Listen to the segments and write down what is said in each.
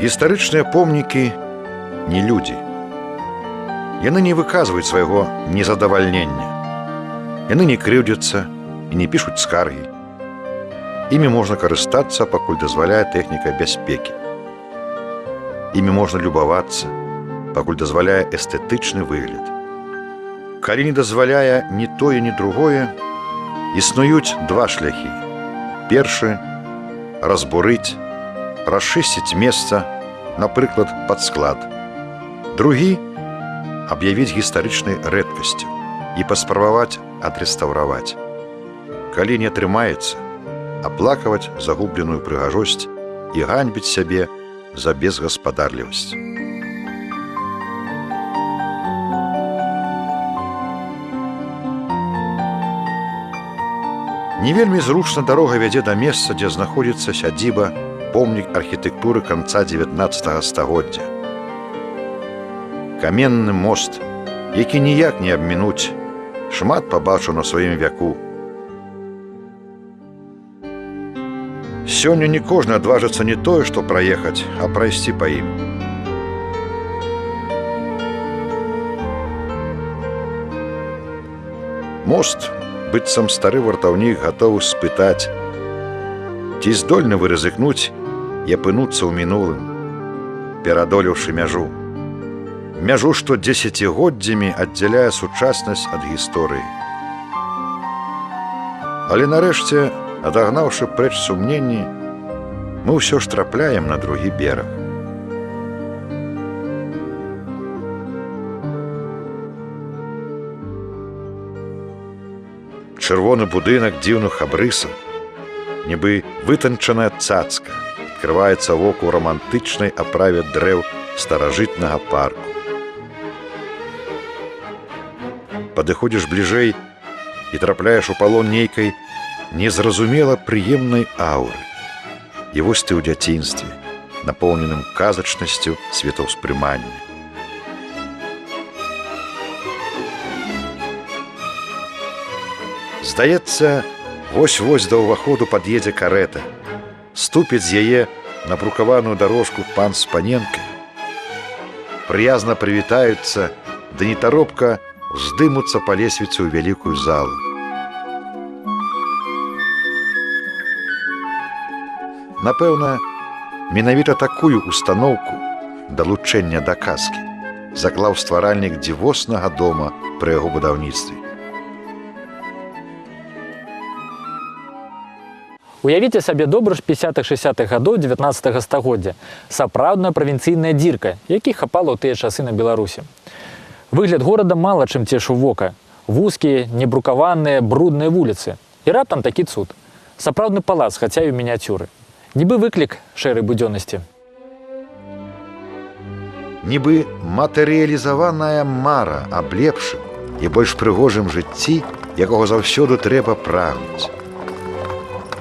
Гістарычныя помнікі не людзі. Яны не выказваюць свайго незадавальнення. Яны не крыўдзяцца і не пішуць скаргі. Імі можна карыстацца, пакуль дазваляе тэхніка бяспекі. Імі можна любавацца, пакуль дазваляе эстэтычны выгляд. Калі не дазваляе ні тое, ні другое, існуюць два шляхі. Першы – разбурыць, расчысціць месца, напрыклад, пад склад. Другі – аб'явіць гістарычнай рэдкасцю і паспрабаваць адрэстаўраваць. Калі не атрымаецца, аплакаваць загубленую прыгажосць і ганьбіць сябе за безгаспадарлівасць. Не вельмі зручна дарога вядзе да месца, дзе знаходзіцца сядзіба, помнік архітэктуры канца 19 стагоддзя. Каменны мост, які ніяк не абмінуць, шмат пабачыў на сваім вяку. Сёння не кожны адважыцца не тое, што праехаць, а прайсці па ім. Мост, быццам стары вартаўнік, гатовы спытаць, ці здольны вы рызыкнуць і апынуцца ў мінулым, перадолеўшы мяжу. Мяжу, што дзесяцігоддзямі аддзяляе сучаснасць ад гісторыі. Але нарэшце, адагнаўшы прэч сумненні, мы ўсё ж трапляем на другі бераг. Чырвоны будынак дзіўных абрысаў, нібы вытанчаная цацка, адкрываецца воку романтычнай аправе дрэў старажытнага парку. Падыходзіш бліжэй і трапляеш у палон нейкай незразумела прыемнай ауры. І вось ты ў дзяцінстве, напоўненым казачнасцю светаўспрымання. Здаецца, вось-вось да ўваходу пад'едзе карэта. Ступіць з яе на брукаваную дарожку пан з паненкай. Прыязна прывітаюцца, ды нетаропка уздымуцца па лесвіцы ў вялікую залу. Напэўна, менавіта такую устаноўку далучэння да казкі заклаў стваральнік дзівоснага дома пры яго будаўніцтве. Уявіце сабе добра ж 50-60-х гадоў 19 стагоддзя. Сапраўдная правінцыйная дзірка, якіх хапала ў тыя часы на Беларусі. Выгляд горада мала чым цешыў вока. Вузкія, небрукаваныя, брудныя вуліцы. І раптам такі цуд. Сапраўдны палац, хаця і ў мініяцюры. Нібы выклік шэрай будзённасці. Нібы матэрыялізаваная мара аб лепшым і больш прыгожым жыцці, якога заўсёды трэба прагнуць.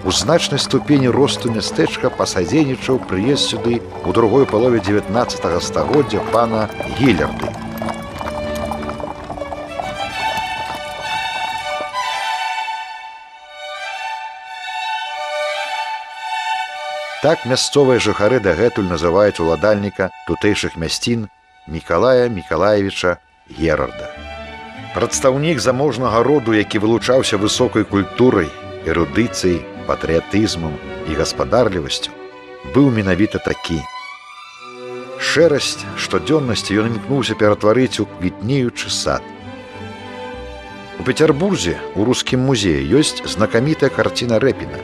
У значнай ступені росту мястэчка пасадзейнічаў прыезд сюды ў другой палове 19 стагоддзя пана Гілярды. Так мясцовыя жыхары дагэтуль называюць уладальніка тутэйшых мясцін Мікалая Мікалаевіча Герарда. Прадстаўнік заможнага роду, які вылучаўся высокай культурай, эрудыцыяй, патрыятызмам і гаспадарлівасцю, быў менавіта такі. Шэрасць штодзённасці ён імкнуўся ператварыць у квітнеючы сад. У Пецярбурзе у рускім музеі ёсць знакамітая карціна Рэпіна,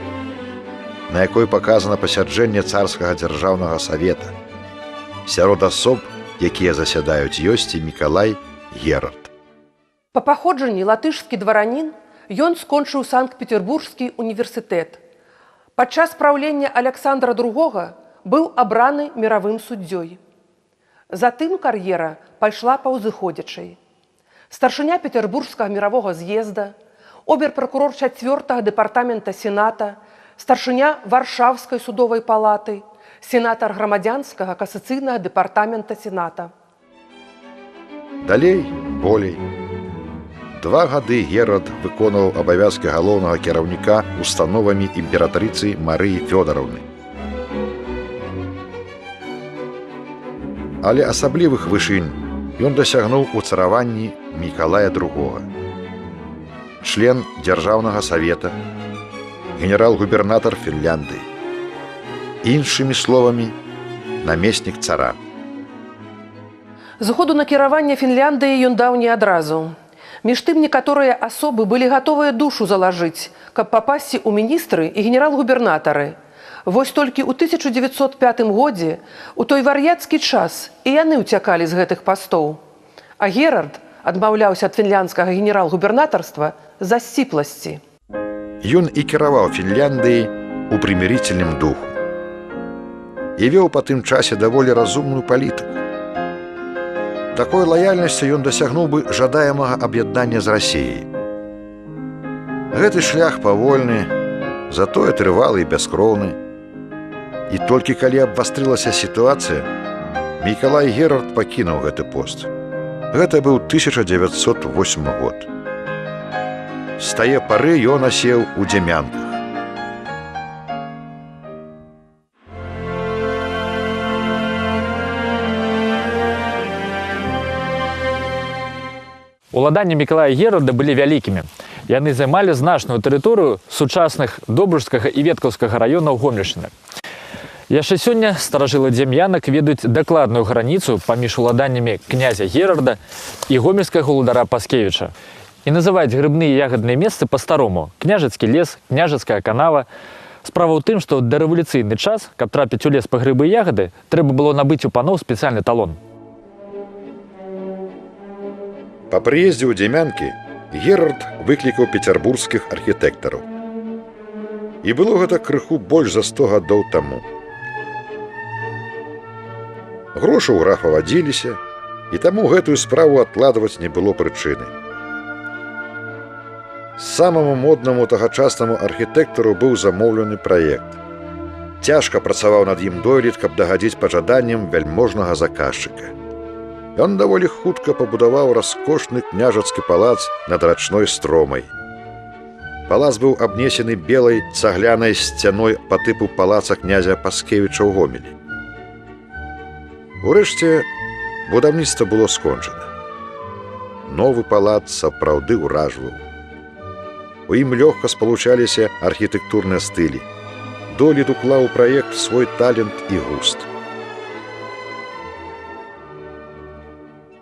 на якой паказана пасяджэнне царскага дзяржаўнага савета. Сярод асоб, якія засядаюць, ёсць і Мікалай Герард. Па паходжанні латышскі дваранін, ён скончыў Санкт-Петербургскі універсітэт. Падчас праўлення Аляксандра II быў абраны міравым суддзёй. Затым кар'ера пайшла па ўзыходзячай. Старшыня Петербургскага міравога з'езда, обер-пракурор 4-го дэпартамента Сената, старшыня Варшаўскай судовай палаты, сенатар грамадзянскага касацыйнага дэпартамента Сената. Далей, болей. 2 гады Герард выконваў абавязкі галоўнага кіраўніка установамі імператрыцы Марыі Фёдоровны. але асаблівых вышынь ён дасягнуў у цараванні Мікалая II. Член Дзяржаўнага савета, генерал-губернатар Фінляндыі. Іншымі словамі, намеснік цара. Згоду на кіраванне Фінляндыі ён даў не адразу. Між тым некаторыя асобы былі гатовыя душу залажыць, каб папасці ў міністры і генерал-губернатары. Вось толькі ў 1905 годзе, у той вар'яцкі час, і яны ўцякалі з гэтых пастоў. А Герард адмаўляўся ад фінляндскага генерал-губернатарства з-за сціпласці. Ён і кіраваў Фінляндыяй у прымірительным духу. І вёў па тым часе даволі разумную палітыку. Такой лаяльнасцю ён дасягнуў бы жадаемага аб'яднання з Расіяй. Гэты шлях павольны, затое трывалы і бяскроўны. І толькі калі абвастрылася сітуацыя, Мікалай Герард пакінуў гэты пост. Гэта быў 1908 год. З тае пары ён асеў у Дземянках. Уладанні Мікалая Герарда былі вялікімі. Яны займалі значную тэрыторыю сучасных Добруджскага і Веткаўскага раёнаў Гомельшчыны. Яшчэ сёння старажылы Дзем'янак ведаюць дакладную граніцу паміж уладаннямі князя Герарда і гомельскага уладара Паскевіча. І называюць грыбныя і ягадныя месцы па-старому – княжацкі лес, княжацкая канава. Справа ў тым, што дарэвалюцыйны час, каб трапіць у лес па грыбы і ягады, трэба было набыць у паноў спецыяльны талон. Па прыездзе ў Дземянкі Герард выклікаў пецярбургскіх архітэктараў. І было гэта крыху больш за 100 гадоў таму. Грошы ў графа вадзіліся, і таму гэтую справу адкладваць не было прычыны. Самаму моднаму тагачаснаму архітэктару быў замоўлены праект. Цяжка працаваў над ім дойлід, каб дагадзіць пажаданням вяльможнага заказчыка. Ён даволі хутка пабудаваў раскошны княжацкі палац над рачной стромай. Палац быў абнесены белай цаглянай сцяной па тыпу палаца князя Паскевіча ў Гомелі. Урэшце, будаўніцтва было скончана. Новы палац сапраўды ўражваў. У ім лёгка спалучаліся архітэктурныя стылі. Дойлід уклаў у праект свой талент і густ.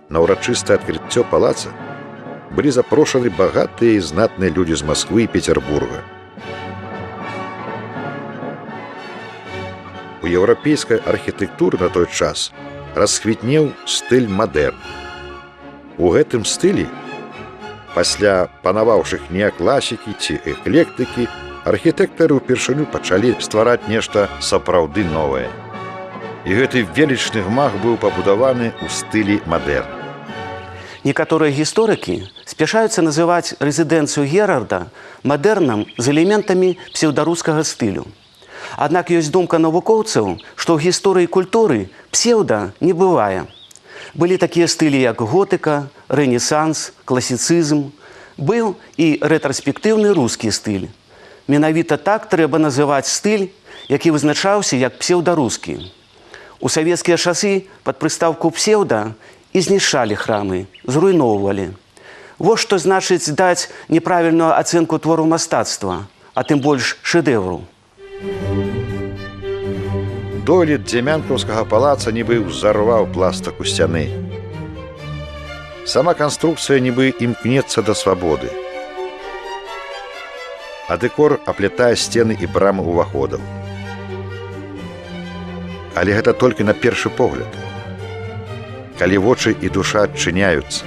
На ўрачыстае адкрыццё палаца былі запрошаны багатыя і знатныя людзі з Масквы і Пецярбурга. У еўрапейскай архітэктуры на той час расквітнеў стыль мадэрн. У гэтым стылі, пасля панаваўшых неакласікі ці эклектыкі, архітэктары ўпершыню пачалі ствараць нешта сапраўды новае. І гэты велічны гмах быў пабудаваны ў стылі мадэрн. Некаторыя гісторыкі спяшаюцца называць рэзідэнцыю Герарда мадэрнам з элементамі псеўдарускага стылю. Аднак ёсць думка навукоўцаў, што ў гісторыі культуры псеўда не бывае. Былі такія стылі, як готыка, рэнесанс, класіцызм. Быў і рэтраспектыўны рускі стыль. Менавіта так трэба называць стыль, які вызначаўся як псеўдарускі. У савецкія часы пад прыстаўку псеўда і знішчалі храмы, зруйноўвалі. Вось што значыць даць неправільную ацэнку твору мастацтва, а тым больш шэдэўру. Дойлід Дземянкаўскага палаца нібы ўзарваў пластыку сцяны. Сама канструкцыя нібы імкнецца да свабоды. А дэкор аплятае сцены і брамы ўваходаў. Але гэта толькі на першы погляд. Калі вочы і душа адчыняюцца,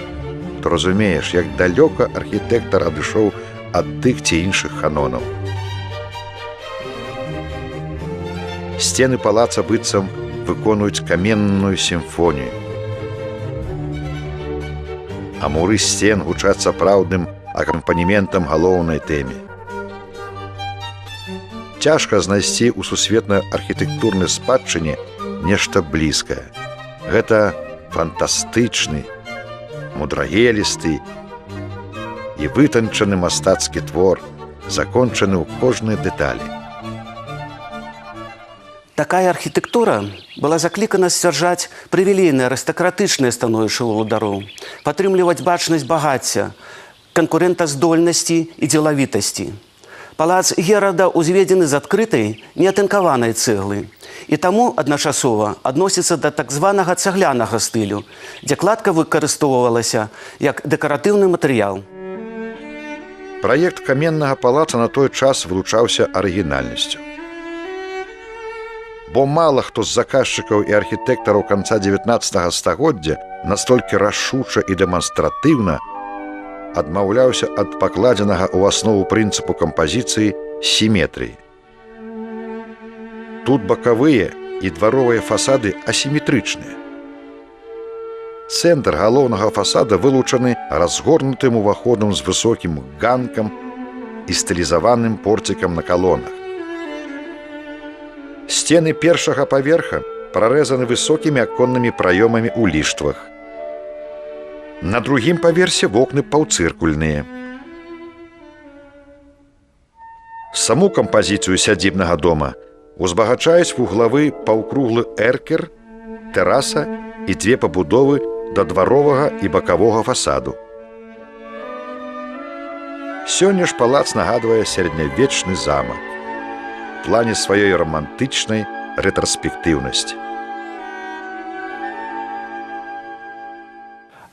то разумееш, як далёка архітэктар адышоў ад тых ці іншых канонаў. Сцены палаца быццам выконваюць каменную сімфонію. А муры сцен гучаць сапраўдным акампанементам галоўнай тэме. Цяжка знайсці ў сусветнай архітэктурнай спадчыне нешта блізкае. Гэта фантастычны, мудрагелісты і вытанчаны мастацкі твор, закончаны ў кожнай дэталі. Такая архітэктура была заклікана сцвярджаць прывілейнае арыстакратычнае становішча ўладароў, падтрымліваць бачнасць багацця, канкурэнтаздольнасці і дзелавітасці. Палац Герарда ўзведзены з адкрытай, неатынкаванай цэглы, і таму адначасова адносіцца да так званага цаглянага стылю, дзе кладка выкарыстоўвалася як дэкаратыўны матэрыял. Праект каменнага палаца на той час вылучаўся арыгінальнасцю. Бо мала хто з заказчыкаў і архітэктараў канца 19 стагоддзя настолькі рашуча і дэманстратыўна адмаўляўся ад пакладзенага ў аснову прынцыпу кампазіцыі сіметрыі. Тут бакавыя і дваровыя фасады асіметрычныя. Цэнтр галоўнага фасада вылучаны разгорнутым уваходам з высокім ганкам і стылізаваным порцікам на калонах. Сцены першага паверха прарэзаны высокімі аконнымі праёмамі ў ліштвах. На другім паверсе вокны паўцыркульныя. Саму кампазіцыю сядзібнага дома узбагачаюць вуглавы паўкруглы эркер, тэраса і дзве пабудовы да дваровага і бакавога фасаду. Сёння ж палац нагадвае сярэднявечны замак у плане сваёй романтычнай рэтраспектыўнасці.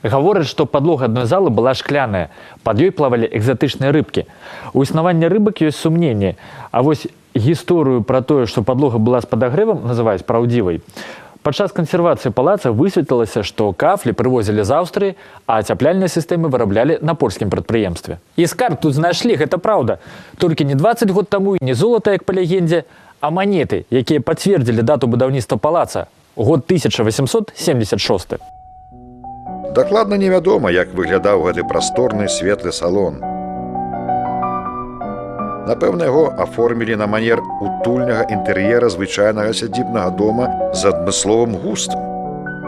Гавораць, што падлога адной залы была шкляная, пад ёй плавалі экзатычныя рыбкі. У існаванні рыбак ёсць сумненні, а вось гісторыю пра тое, што падлога была з падагрэвам, называюць праўдзівай. Падчас кансервацыі палаца высветлілася, што кафлі прывозілі з Аўстрыі, а ацяпляльныя сістэмы выраблялі на польскім прадпрыемстве. І скарб тут знайшлі, гэта праўда. Толькі не 20 год таму і не золата, як па легендзе, а манеты, якія пацвердзілі дату будаўніцтва палаца, год 1876. Дакладна невядома, як выглядаў гэты прасторны светлы салон. Напэўна, яго аформілі на манер утульнага інтэр'ера звычайнага сядзібнага дома з адмысловым густам.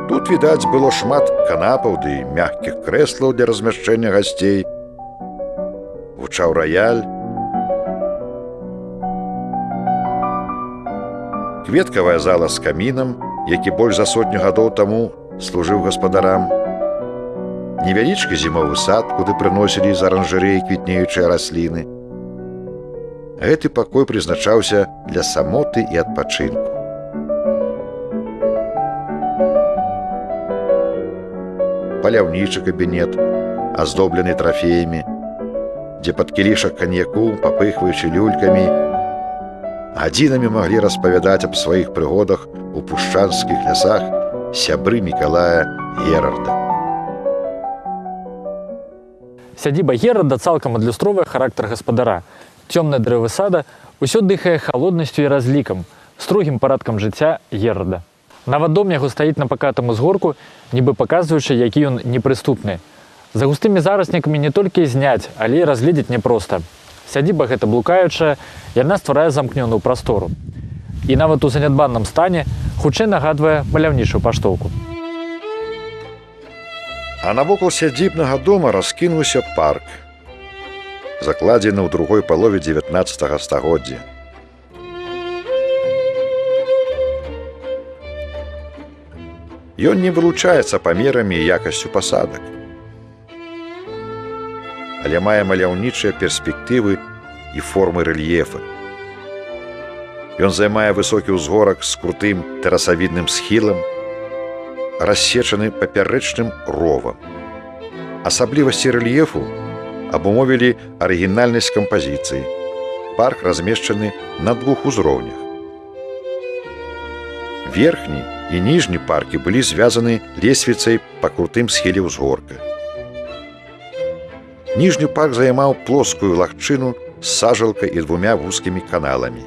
Тут, відаць, было шмат канапаў ды мяккіх крэслаў для размяшчэння гасцей. Гучаў раяль. Кветкавая зала з камінам, які больш за 100 гадоў таму служыў гаспадарам. Невялічкі зімовы сад, куды прыносілі з аранжарэі квітнеючыя расліны. Гэты пакой прызначаўся для самоты і адпачынку. Паляўнічы кабінет, аздоблены трафеямі, дзе пад кілішак каньяку, папыхваючы люлькамі, гадзінамі маглі распавядаць аб сваіх прыгодах у пушчанскіх лясах сябры Мікалая Герарда. Сядзіба Герарда цалкам адлюстроўвае характар гаспадара. Цёмныя дрэвы сада ўсё дыхае халоднасцю і разлікам, строгім парадкам жыцця Герарда. Нават дом яго стаіць на пакатым узгорку, нібы паказваючы, які ён непрыступны. За густымі зараснікамі не толькі зняць, але і разгледзець няпроста. Сядзіба гэта блукаючая, яна стварае замкнёную прастору. І нават у занядбанным стане хутчэй нагадвае маляўнічую паштоўку. А навокал сядзібнага дома раскінуўся парк, закладзены ў другой палове 19 стагоддзя. Ён не вылучаецца памерамі і якасцю пасадак, але мае маляўнічыя перспектывы і формы рэльефа. Ён займае высокі ўзгорак з крутым тэрасавідным схілам, рассечаны папярэчным ровам. Асаблівасці рэльефу абумовілі арыгінальнасць кампазіцыі. Парк размешчаны на 2 узроўнях. Верхні і ніжні паркі былі звязаны лесвіцай па крутым схіле ўзгорка. Ніжні парк займаў плоскую лагчыну з сажалкай і 2 вузкімі каналамі.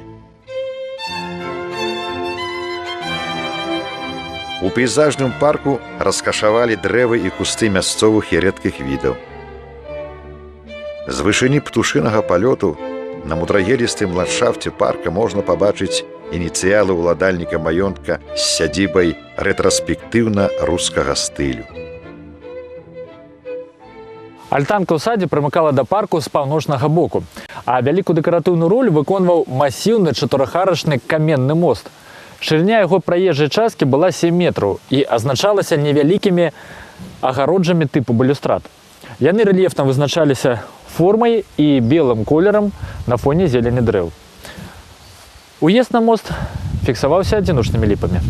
У пейзажным парку раскашавалі дрэвы і кусты мясцовых і рэдкіх відаў. З вышыні птушынага палёту на мудрагелістым ландшафце парка можна пабачыць ініцыялы ўладальніка маёнтка з сядзібай рэтраспектыўна-рускага стылю. Альтанка ў садзе прымыкала да парку з паўночнага боку, а вялікую дэкаратыўную ролю выконваў масіўны чатырохарачны каменны мост. Шырыня яго праезжай часткі была 7 метраў і азначалася невялікімі агароджамі тыпу балюстрад. Яны рэльефна вызначаліся формай і белым колерам на фоне зелені дрэў. Уезд на мост фіксаваўся адзіночнымі ліпамі.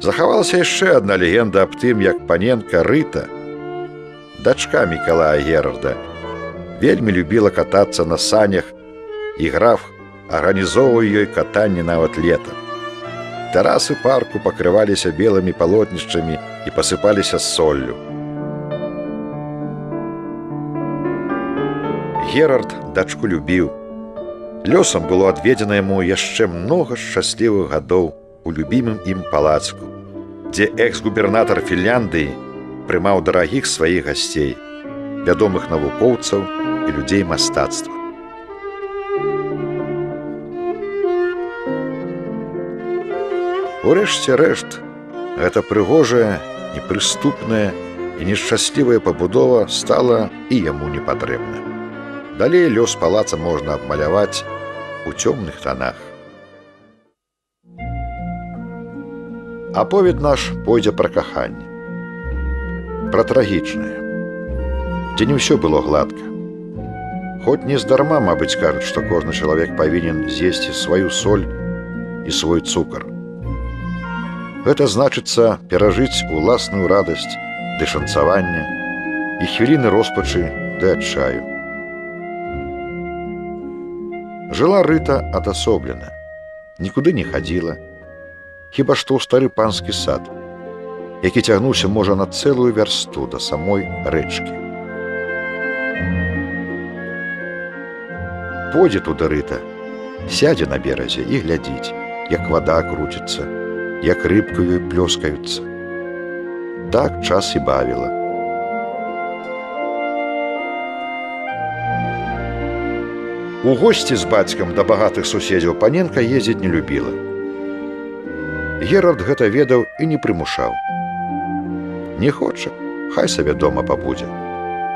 Захавалася яшчэ адна легенда аб тым, як паненка Рыта, дачка Мікалая Герарда, вельмі любіла катацца на санях, і граф арганізоўваў ёй катанне нават летам. Тэрасы парку пакрываліся белымі палотнішчамі і пасыпаліся соллю. Герард дачку любіў. Лёсам было адведзена яму яшчэ многа шчаслівых гадоў у любімым ім палацку, дзе экс-губернатар Фінляндыі прымаў дарагіх сваіх гасцей, вядомых навукоўцаў і людзей мастацтва. Урэшце рэшт, гэта прыгожая, непрыступная і нешчаслівая пабудова стала і яму не патрэбна. Далей лёс палаца можна абмаляваць у цёмных тонах. Аповед наш пойдзе пра каханне. Пра трагічнае. Дзе не ўсё было гладка. Хоць не здарма, мабыць, кажуць, што кожны чалавек павінен з'есці сваю соль і свой цукар. Гэта значыцца перажыць уласную радасць ды шанцавання і хвіліны роспачы ды адчаю. Жыла Рыта адасоблена, нікуды не хадзіла, хіба што ў стары панскі сад, які цягнуўся, можа, на цэлую вярсту да самой рэчкі. Пойдзе туды Рыта, сядзе на беразе і глядзіць, як вада круціцца, як рыбку ёй плёскаюцца. Так час і бавіла. У госці з бацькам да багатых суседзяў паненка ездзіць не любіла. Герард гэта ведаў і не прымушаў. Не хоча, хай сабе дома пабудзе.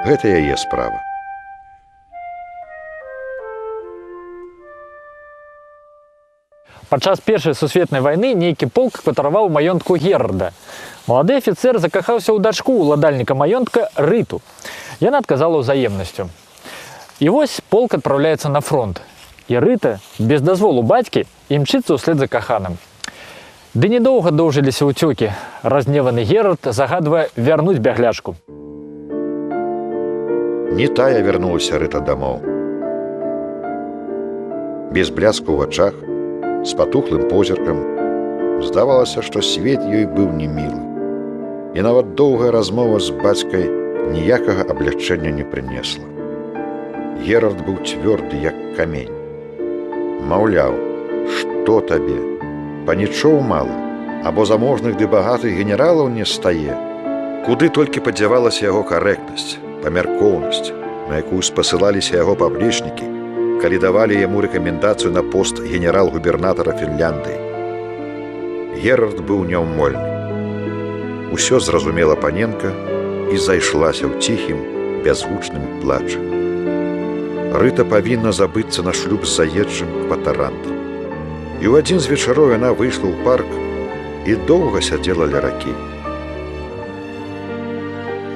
Гэта яе справа. Падчас Першай сусветнай вайны нейкі полк кватараваў у маёнтку Герарда. Малады афіцэр закахаўся ў дачку уладальніка маёнтка Рыту. Яна адказала ўзаемнасцю. І вось полк адпраўляецца на фронт. І Рыта, без дазволу бацькі, імчыцца ўслед за каханым. Ды недоўга доўжыліся ўцёкі. Разневаны Герард загадвае вярнуць бяглячку. Не тая вярнулася Рыта дамоў. Без бляску ў вачах, з патухлым позіркам, здавалася, што свет ёй быў немілы. І нават доўгая размова з бацькай ніякага аблягчэння не прынесла. Герард быў цвёрды, як камень. Маўляў, што табе? Панічоў мала, або заможных ды багатых генералаў не стае. Куды толькі падзявалася яго карэктнасць, памяркоўнасць, на якую спасылаліся яго паплечнікі, калі давалі яму рэкамендацыю на пост генерал-губернатара Фінляндыі. Герард быў няўмольны. Усё зразумела паненка і зайшлася ў ціхім, бязгучным плачы. Рыта павінна забыцца на шлюб з заезджым кватарантам. І ў адзін з вечароў яна выйшла ў парк і доўга сядзела ля ракі.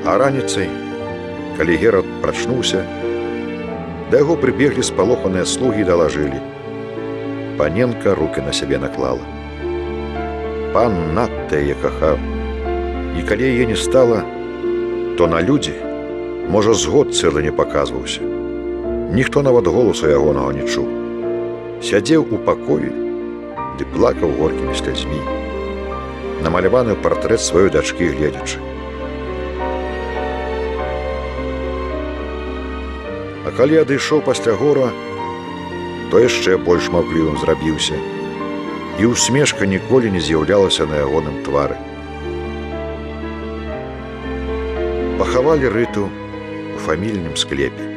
А раніцай, калі Герард прачнуўся, да яго прыбеглі спалоханыя слугі і далажылі. Паненка рукі на сябе наклала. Пан надта яе кахаў. І калі яе не стала, то на людзі, можа, з год цэлы не паказваўся. Ніхто нават голасу ягонага не чуў. Сядзеў у пакоі ды плакаў горкімі слязьмі, намаляваны партрэт сваёй дачкі гледзячы. А калі адышоў пасля гора, то яшчэ больш маўклівым зрабіўся, і ўсмешка ніколі не з'яўлялася на ягоным твары. Пахавалі Рыту у фамільным склепе.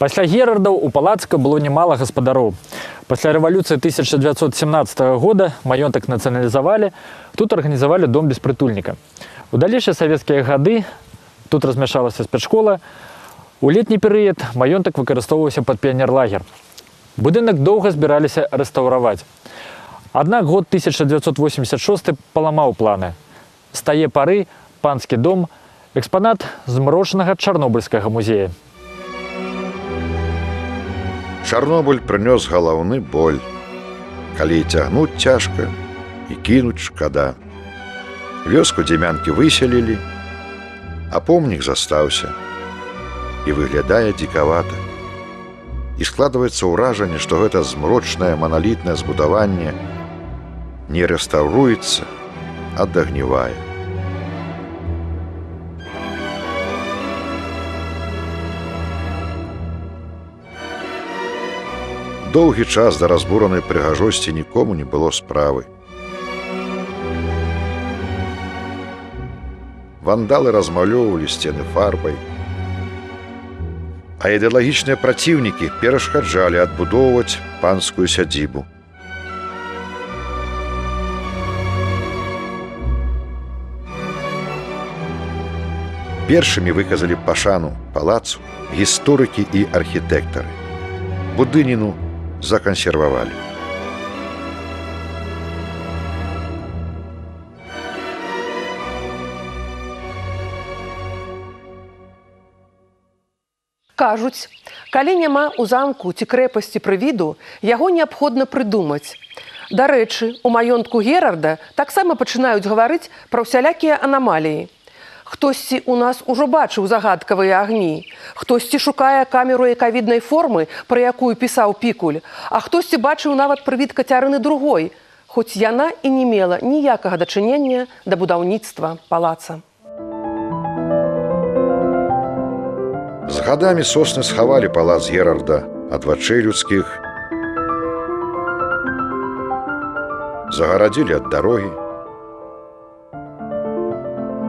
Пасля Герардаў у палацка было немала гаспадароў. Пасля рэвалюцыі 1917 года маёнтак нацыяналізавалі, тут арганізавалі дом беспрытульніка. У далейшыя савецкія гады тут размяшалася спецшкола. У летні перыяд маёнтак выкарыстоўваўся пад піянерлагер. Будынак доўга збіраліся рэстаўраваць. Аднак год 1986 паламаў планы. З тае пары панскі дом – экспанат змрочнага чарнобыльскага музея. Чарнобыль прынёс галаўны боль. Калі цягнуць цяжка і кінуць шкада. Вёску дземянкі выселілі, а помнік застаўся і выглядае дзікавата. І складваецца ўражанне, што гэта змрочнае маналітнае збудаванне не рэстаўруецца, а дагнівае. Доўгі час да разбуранай прыгажосці нікому не было справы. Вандалы размалёўвалі сцены фарбай, а ідэалагічныя праціўнікі перашкаджалі адбудоўваць панскую сядзібу. Першымі выказалі пашану палацу гісторыкі і архітэктары. Будыніну закансервавалі. Кажуць, калі няма ў замку ці крэпасці прывіду, яго неабходна прыдумаць. Дарэчы, у маёнтку Герарда таксама пачынаюць гаварыць пра ўсялякія анамаліі. Хтосьці ў нас ужо бачыў загадкавыя агні, хтосьці шукае камеру якавіднай формы, пра якую пісаў Пікуль, а хтосьці бачыў нават прывід Кацярыны II, хоць яна і не мела ніякага дачынення да будаўніцтва палаца. З гадамі сосны схавалі палац Герарда ад вачэй людскіх, загарадзілі ад дарогі.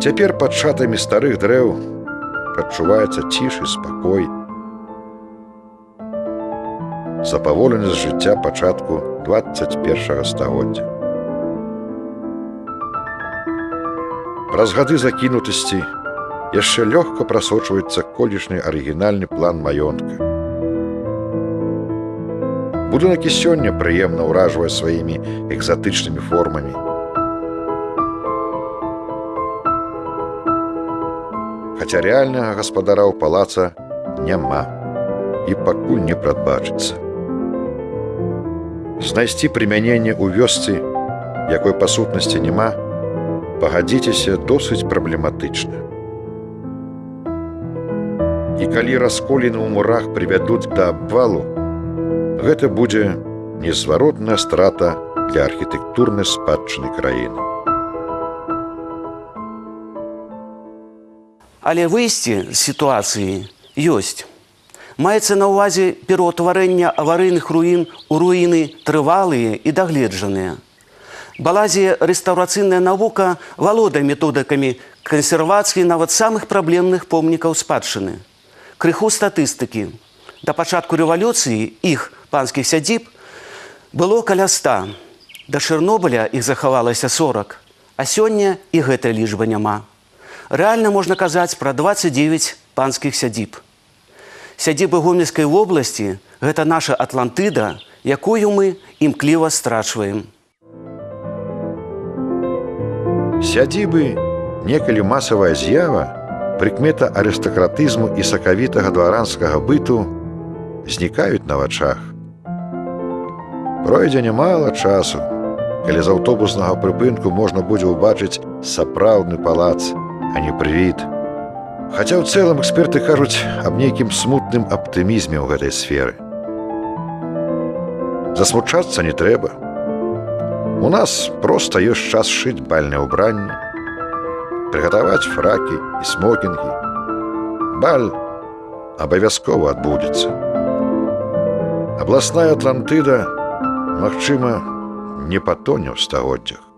Цяпер пад шатамі старых дрэў адчуваецца ціш і спакой. Запаволенасць жыцця пачатку 21 стагоддзя. Праз гады закінутасці яшчэ лёгка прасочваецца колішні арыгінальны план маёнтка. Будынак і сёння прыемна ўражвае сваімі экзатычнымі формамі. Хаця рэальнага гаспадара ў палаца няма і пакуль не прадбачыцца. Знайсці прымяненне ў вёсцы, якой па сутнасці няма, пагадзіцеся, досыць праблематычна. І калі расколіны ў мурах прывядуць да абвалу, гэта будзе незваротная страта для архітэктурнай спадчыны краіны. Але выйсце з сітуацыі ёсць. Маецца на ўвазе пераўтварэння аварыйных руін у руіны трывалыя і дагледжаныя. Балазе рэстаўрацыйная навука валодае методыкамі кансервацыі нават самых праблемных помнікаў спадчыны. Крыху статыстыкі. Да пачатку рэвалюцыі іх панскіх сядзіб было каля 100. Да Чарнобыля іх захавалася 40, а сёння і гэтай лічбы няма. Рэальна можна казаць пра 29 панскіх сядзіб. Сядзібы Гомельскай вобласці – гэта наша Атлантыда, якую мы імкліва страчваем. Сядзібы, некалі масавая з'ява, прыкмета арыстакратызму і сакавітага дваранскага быту, знікаюць на вачах. Пройдзе нямала часу, калі з аўтобуснага прыпынку можна будзе ўбачыць сапраўдны палац, а не прывід. Хаця ў цэлым эксперты кажуць аб нейкім смутным аптымізме ў гэтай сферы. Засмучацца не трэба. У нас проста ёсць час шыць бальнае ўбранне, прыгатаваць фракі і смокінгі. Баль абавязкова адбудзецца. Абласная Атлантыда, магчыма, не патоне ў стагоддзях.